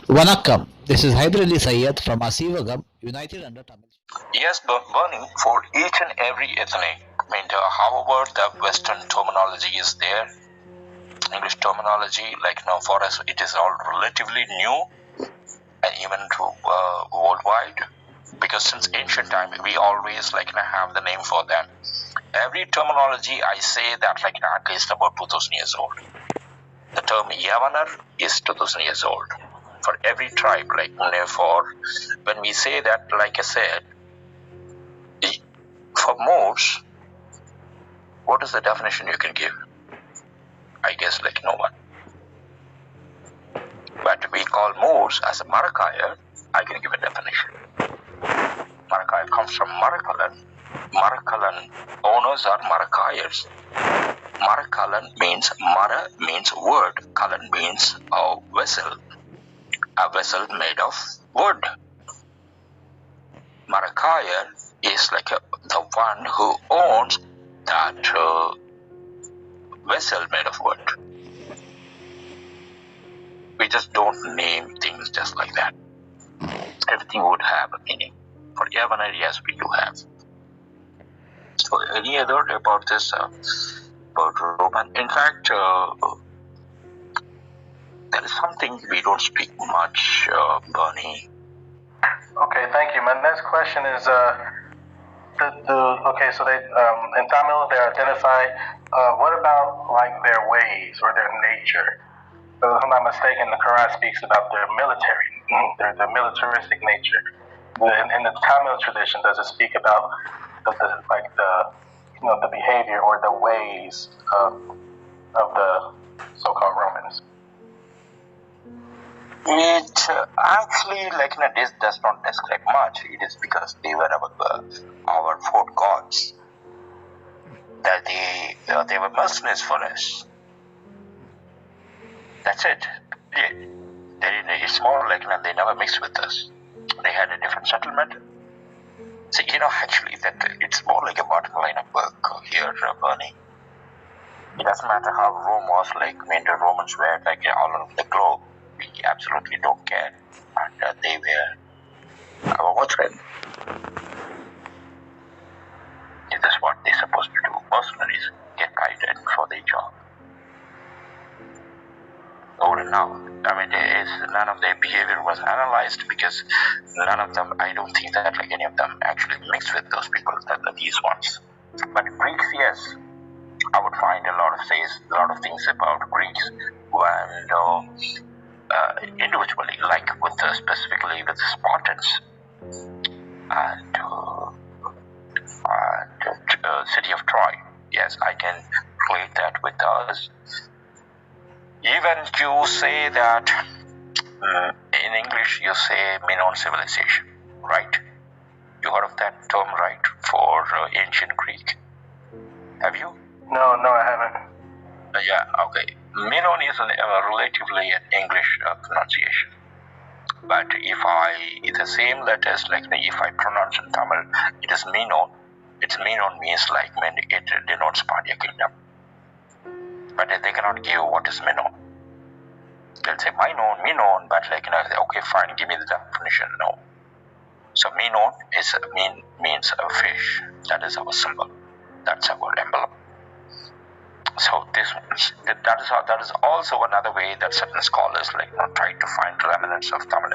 Vanakkam. This is Hyder Ali Sayyed from Asivagam, United Under Tamil. Yes, Bernie, for each and every ethnic, however the Western terminology is there, English terminology, for us, it is all relatively new and even to worldwide, because since ancient time, we always have the name for them. Every terminology, I say that at least about 2000 years old. The term Yavanar is 2000 years old. For every tribe, therefore, when we say that, like I said, for Moors, what is the definition you can give? I guess no one. But we call Moors as a Marakaya, I can give a definition. Marakaya comes from Marakalan. Marakalan owners are Marakayas. Marakalan means Mara means word. Kalan means a vessel. A vessel made of wood. Marakaya is the one who owns that vessel made of wood. We just don't name things just like that. Everything would have a meaning. For Yavanar, yes, we do have. So, any other about this, about Reuben? In fact, there is something we don't speak much, Bernie. Okay, thank you. My next question is, okay, so they, in Tamil, they identify, what about their ways or their nature? If I'm not mistaken, the Quran speaks about their military, their militaristic nature. In the Tamil tradition, does it speak about the behavior or the ways of the so-called Romans? It actually, this does not describe much. It is because they were our four gods, that they were mercenaries for us. That's it. It's more they never mixed with us. They had a different settlement. So, actually, that it's more like a bottom line of work here, Bernie. It doesn't matter how Rome was the Romans were all over the globe. We absolutely don't care. And they were our watchmen. This is what they're supposed to do. Mercenaries get guided for their job. Over and now, none of their behavior was analyzed, because none of them, I don't think that any of them actually mixed with those people, these ones. But Greeks, yes, I would find a lot of things about Greeks when individually, specifically with the Spartans and city of Troy. Yes, I can relate that with us. Even you say that in English you say Minoan civilization, right? You heard of that term, right, for ancient Greek? Have you? No, I haven't. Yeah, okay. Minoan is relatively an English pronunciation. But if the same letters, if I pronounce in Tamil, it is Minoan. It's Minoan means it denotes Pandya kingdom. But they cannot give what is Minoan. They'll say Minoan, but okay, fine, give me the definition. No. So Minoan means a fish. That is our symbol. That's our emblem. So that is also another way that certain scholars try to find remnants of Tamil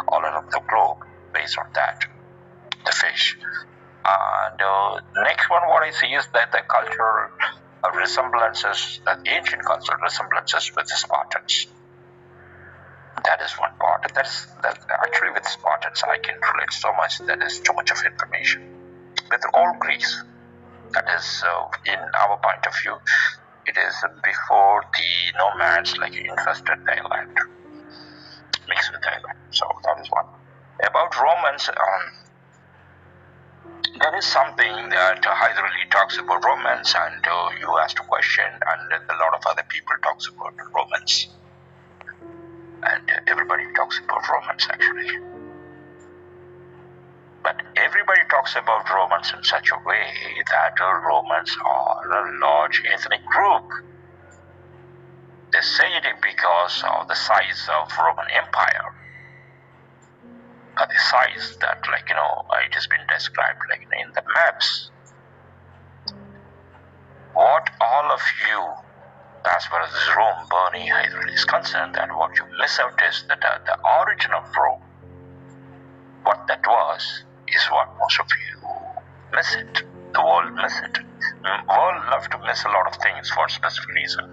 all around the globe based on that, the fish. And next one, what I see is that the cultural resemblances, the ancient cultural resemblances with the Spartans. That is one part. That's actually with Spartans I can relate so much. That is too much of information. With all Greece, that is in our point of view, it is before the nomads infested the island, mixed with the island. So that is one. About Romans, there is something that Hyder Ali talks about Romans, and you asked a question, and a lot of other people talks about Romans. And everybody talks about Romans actually. But everybody talks about Romans in such a way that Romans are a large ethnic group. because of the size of Roman Empire. The size that, it has been described in the maps. What all of you, as far as this Rome burning Hydra is concerned, that what you miss out is that the origin of Rome, what that was, is what most of you miss it. The world miss it. The world love to miss a lot of things for a specific reason.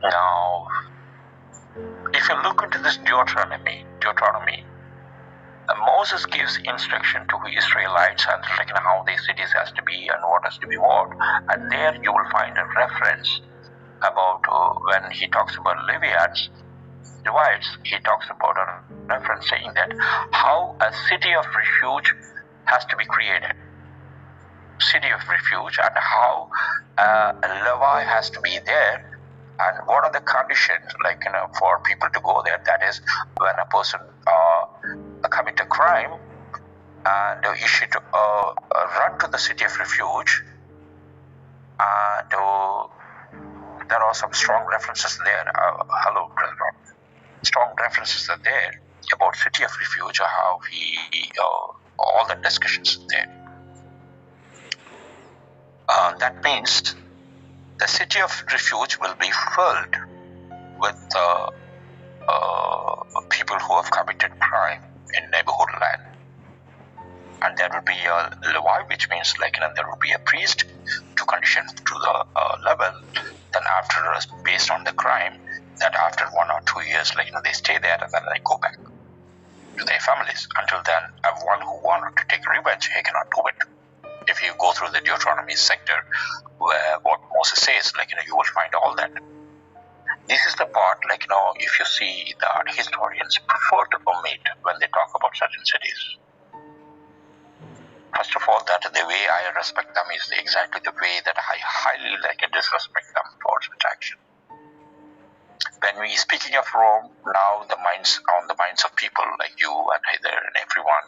Now, if you look into this Deuteronomy, Moses gives instruction to the Israelites and how their cities has to be and what has to be what. And there you will find a reference about when he talks about Levites, he talks about a reference saying that how a city of refuge has to be created. City of refuge, and how a Levi has to be there. And what are the conditions for people to go there? That is, when a person commit a crime, and he should run to the city of refuge. And there are some strong references there. Hello, Brother Ron. Strong references are there about city of refuge, how he all the discussions there. That means the city of refuge will be filled with people who have committed crime in neighborhood land. And there will be a Levi, which means there will be a priest to condition to the level. Then after, based on the crime, that after 1 or 2 years, they stay there and then they go back to their families. Until then, one who wanted to take revenge, he cannot do it. If you go through the Deuteronomy sector, where what Moses says, you will find all that. This is the part, if you see that historians prefer to omit when they talk about certain cities. First of all, that the way I respect them is exactly the way that I highly disrespect them for such action. When we speaking of Rome, now on the minds of people like you and Heather and everyone,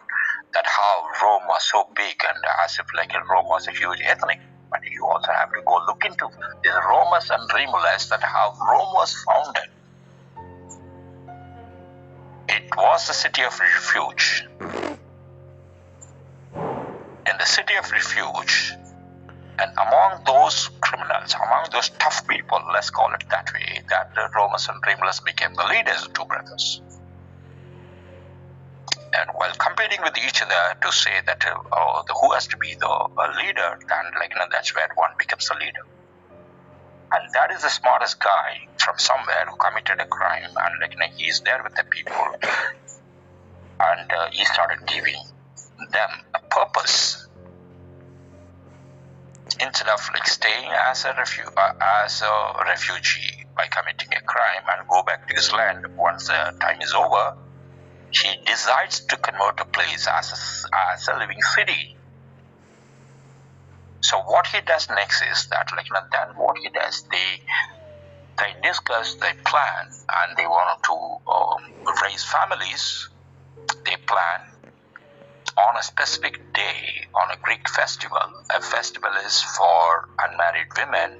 that how Rome was so big and as if Rome was a huge ethnic. But you also have to go look into this Romus and Remulus, that how Rome was founded. It was the city of refuge. In the city of refuge, and among those criminals, among those tough people, let's call it that way, that the Romus and Remulus became the leaders, the two brothers. And while competing with each other to say that who has to be the leader, then that's where one becomes the leader. And that is the smartest guy from somewhere who committed a crime, and he's there with the people, and he started giving them a purpose. Instead of staying as a refugee by committing a crime and go back to his land once the time is over, he decides to convert a place as a living city. So what he does next is that, then what he does, they discuss, they plan, and they want to raise families. They plan on a specific day, on a Greek festival. A festival is for unmarried women.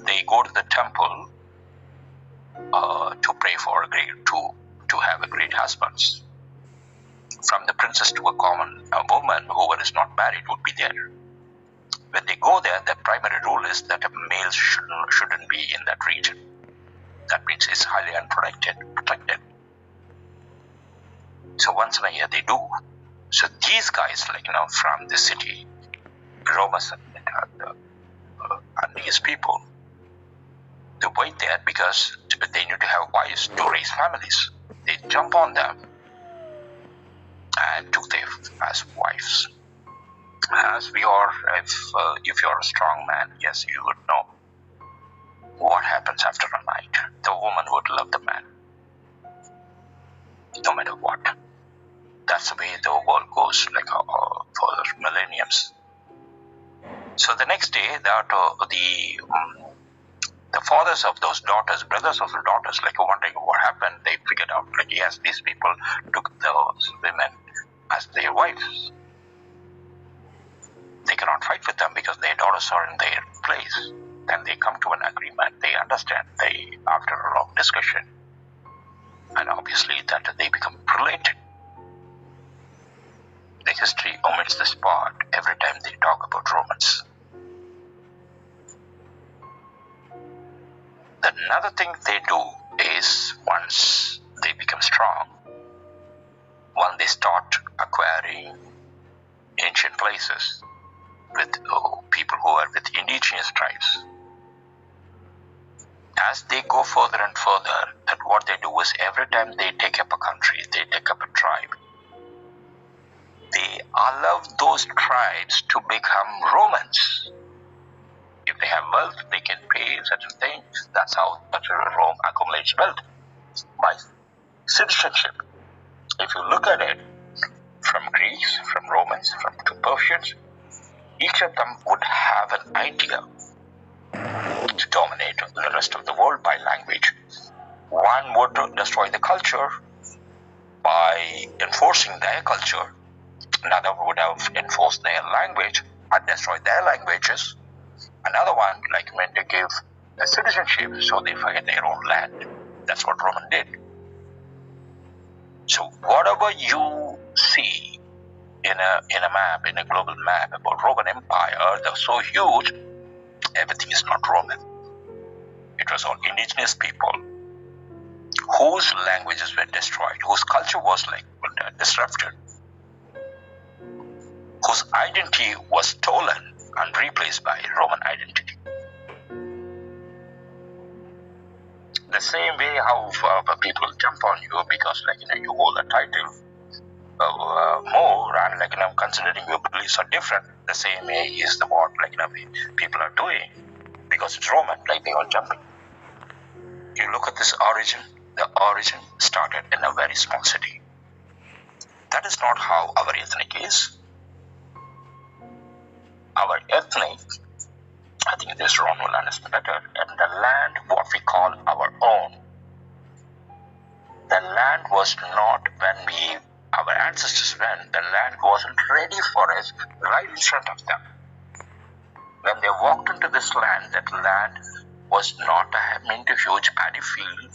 They go to the temple to pray for to have a great husbands. From the princess to a common woman, whoever is not married would be there. When they go there, the primary rule is that a male shouldn't be in that region. That means it's highly protected. So once in a year they do. So these guys, from the city, Romus and his people, they wait there because they need to have wives to raise families. They jump on them and took them as wives. As we are, if you're a strong man, yes, you would know what happens after a night. The woman would love the man, no matter what. That's the way the world goes, for millenniums. So the next day, the fathers of those daughters, brothers of the daughters, wondering what happened, they figured out, yes, these people took those women as their wives. They cannot fight with them because their daughters are in their place. then they come to an agreement. They understand. After a long discussion, and obviously that they become related. The history omits this part every time they talk about Romans. Another thing they do is once they become strong, when they start acquiring ancient places with people who are with indigenous tribes, as they go further and further, that what they do is every time they take up a country, they take up a tribe, they allow those tribes to become Romans. If they have wealth, they can pay certain things. That's how Rome accumulates wealth, by citizenship. If you look at it, from Greeks, from Romans, from to Persians, each of them would have an idea to dominate the rest of the world by language. One would destroy the culture by enforcing their culture. Another would have enforced their language and destroyed their languages. Another one, like meant to give a citizenship, so they forget their own land. That's what Roman did. So whatever you see in a map, in a global map about Roman Empire, they're so huge, everything is not Roman. It was all indigenous people whose languages were destroyed, whose culture was disrupted, whose identity was stolen and replaced by Roman identity. The same way how people jump on you because you hold a title more and considering your beliefs are different. The same way is the what people are doing because it's Roman, they are jumping. You look at this origin. The origin started in a very small city. That is not how our ethnic is. Our ethnic, I think this Ron will understand better, and the land what we call our own. The land was not when our ancestors went, the land wasn't ready for us right in front of them. When they walked into this land, that land was not a huge paddy field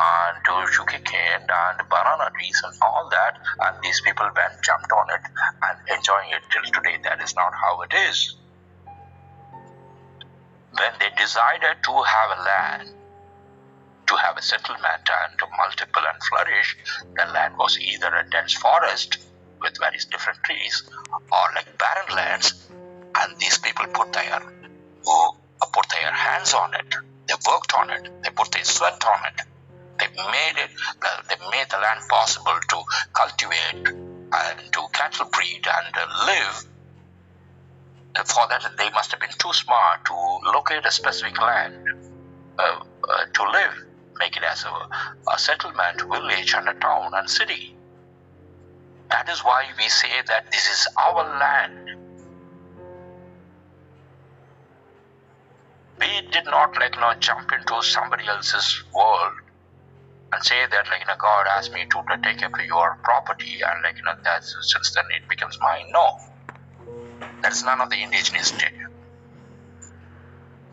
and sugarcane and banana trees and all that, and these people went, jumped on it and enjoying it till today. That is not how it is. When they decided to have a land, to have a settlement and to multiple and flourish, the land was either a dense forest with various different trees or barren lands, and these people put their hands on it. They worked on it. They put their sweat on it. They made the land possible to cultivate and to cattle breed and live. For that, they must have been too smart to locate a specific land to live, make it as a settlement, village, and a town and city. That is why we say that this is our land. We did not jump into somebody else's world and say that God asked me to take up your property and that's since then it becomes mine. No. That is none of the indigenous did.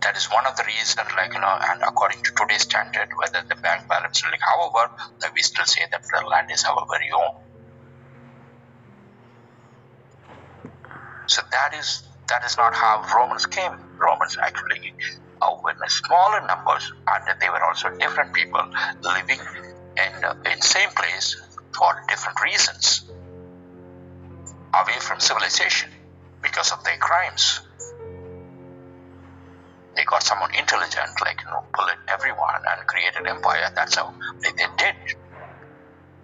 That is one of the reasons, and according to today's standard, whether the bank balance, however, we still say that the land is our very own. So that is not how Romans came. Romans actually were in smaller numbers, and they were also different people living in same place for different reasons, away from civilization because of their crimes. They got someone intelligent, bullied everyone and created empire. That's how they did.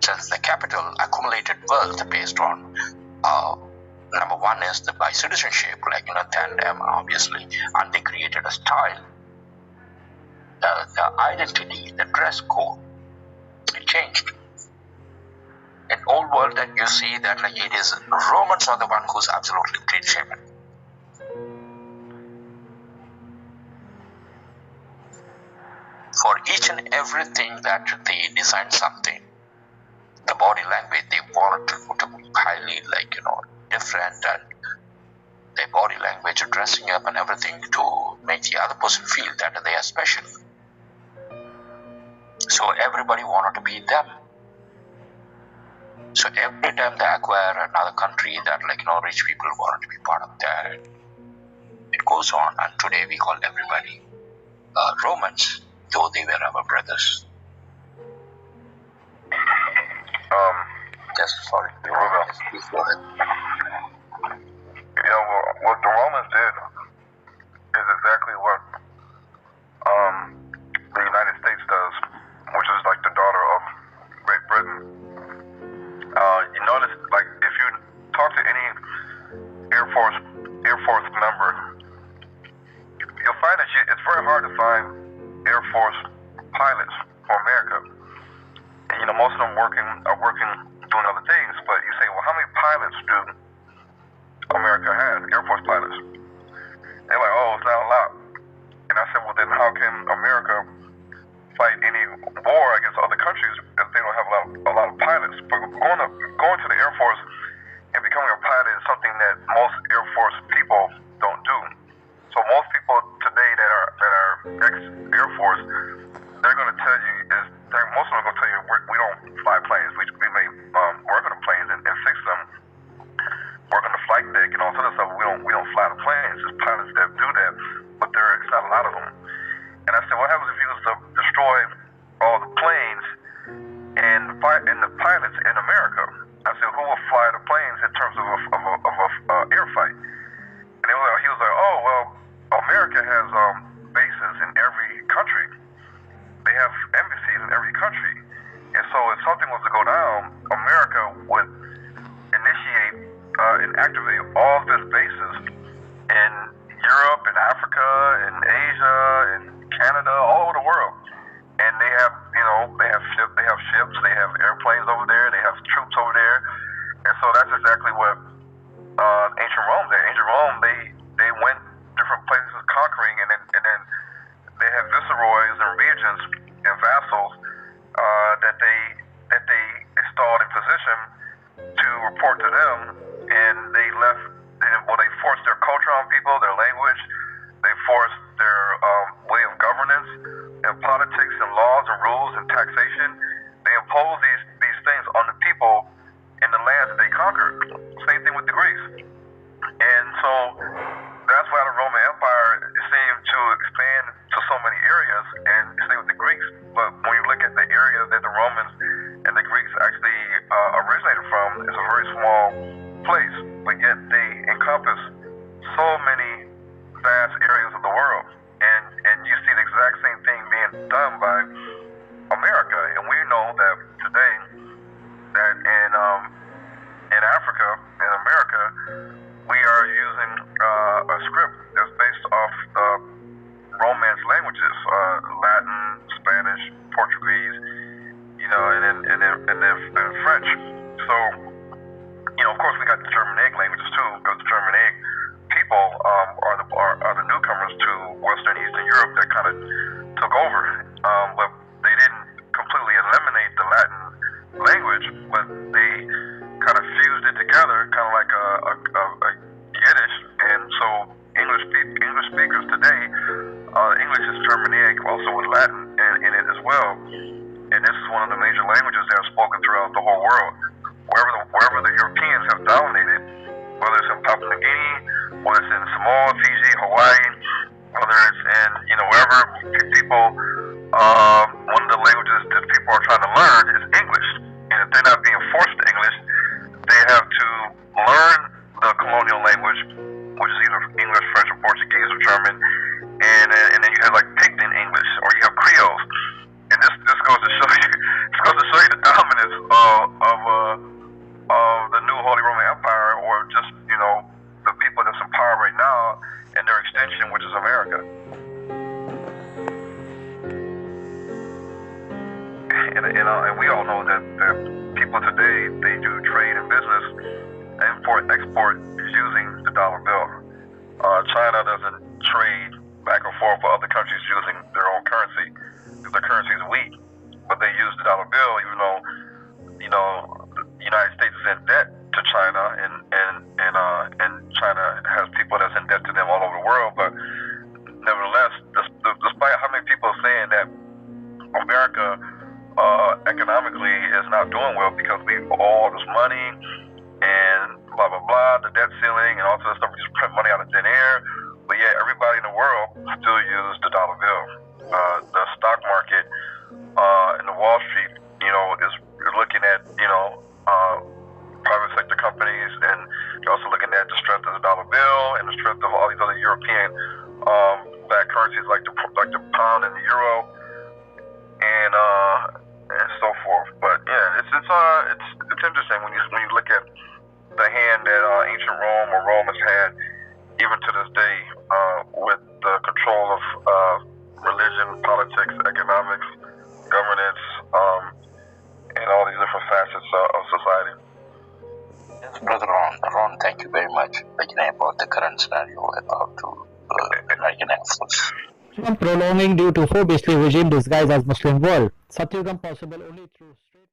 Since the capital accumulated wealth based on number one is by citizenship, tandem obviously, and they created a style, the identity, the dress code. It changed. In old world that you see that it is Romans are the one who's absolutely clean shaven. For each and everything that they design something, the body language they wanted to be highly different, and their body language, dressing up and everything to make the other person feel that they are special. So everybody wanted to be them. So every time they acquire another country, that rich people wanted to be part of that. It goes on, and today we call everybody Romans, though they were our brothers. Yes, sorry, Reuben. Please go ahead. What the Romans did is exactly what the United States does, which is like the daughter of Great Britain. You notice, like, if you talk to any Air Force member, you'll find that it's very hard to find Air Force pilots for America. And, most of them are working doing other things, but you say, well, how many pilots do America have, Air Force pilots? They're like, oh, it's not a lot. And I said, well, then how can America fight any war against other countries if they don't have a lot of pilots? But going to the Air Force and becoming a pilot is something that most Air Force people don't do. So most people today that are ex-Air Force, they're going to tell you most of them are going to tell you we don't fly planes. We may work on the planes and fix them, work on the flight deck and all sort of stuff. We don't fly the planes. There's pilots that do that, but it's not a lot of them. And I said, what happens if you was to destroy all the planes and the pilots in America? I said, who will fly the planes in terms of a air fight? And he was like, oh well, America has bases in every country. They have embassies in every country. And so if something was to go down, America would initiate and activate all of its bases in Europe and Africa and Asia and Canada, all over the world. And they have ships, they have airplanes over there, they have troops over there. And so that's exactly what ancient Rome did. Ancient Rome, they went different places conquering, and then they have viceroys and regents and vassals that they installed in position to report to them, and they forced their culture on people, their language, they forced their way of governance and politics and laws and rules and taxation. They imposed these things on the people in the lands that they conquered. Same thing with the Greeks. And so that's why the Roman Empire seemed to expand to so many areas, and same with the Greeks. But when you look at the area that the Romans and the Greeks actually originated from, it's a very small place, but yet they encompass so many vast areas of the world. And you see the exact same thing being done by America. And we know that today that in Africa, in America, we are using a script that's based off Romance languages, Latin, Spanish, Portuguese, and then French. So, of course, we got the German egg languages too, because the German egg people are the newcomers to Western Eastern Europe that kind of took over, but they didn't completely eliminate the Latin language, but they kind of fused it together, kind of like a Yiddish. And so English speakers today, English is German egg, also with Latin in it as well. And this is one of the major languages that are spoken throughout the whole world. Wherever the Europeans have dominated, whether it's in Papua New Guinea, whether it's in Samoa, Fiji, Hawaii, whether it's in wherever people, one of the languages that people are trying to learn is English. And if they're not being forced to English, they have to learn the colonial language, which is either English, French, or Portuguese, or German. And then you have like Pidgin English, or you have Creoles. And this goes to show you the dominance of the new Holy Roman Empire, or just the people that's in power right now, and their extension, which is America. And we all know that people today, they do trade and business, import, export, using the dollar bill. China doesn't trade back and forth with other countries using their own currency, because their currency is weak, but they use the dollar bill, even though the United States is in debt to China, and China has people that's in debt to them all over the world. But nevertheless, despite how many people are saying that America economically is not doing well because we owe all this money and blah blah blah, the debt ceiling and all this stuff, we just print money out of thin air. But yet everybody in the world still uses the dollar bill. The stock market and the Wall Street, you're looking at private sector companies, and you're also looking at the strength of the dollar bill and the strength of all these other European backed currencies like the pound and the euro and so forth. But yeah, it's interesting when you look at the hand that ancient Rome or Rome has had even to this day with the control of religion, politics, economics, governance, and all these different facets of society. Yes, Brother Ron, thank you very much about the current scenario about American Air Force. Prolonging due to four beastly regime disguised as Muslim world. Satyugam possible only through straight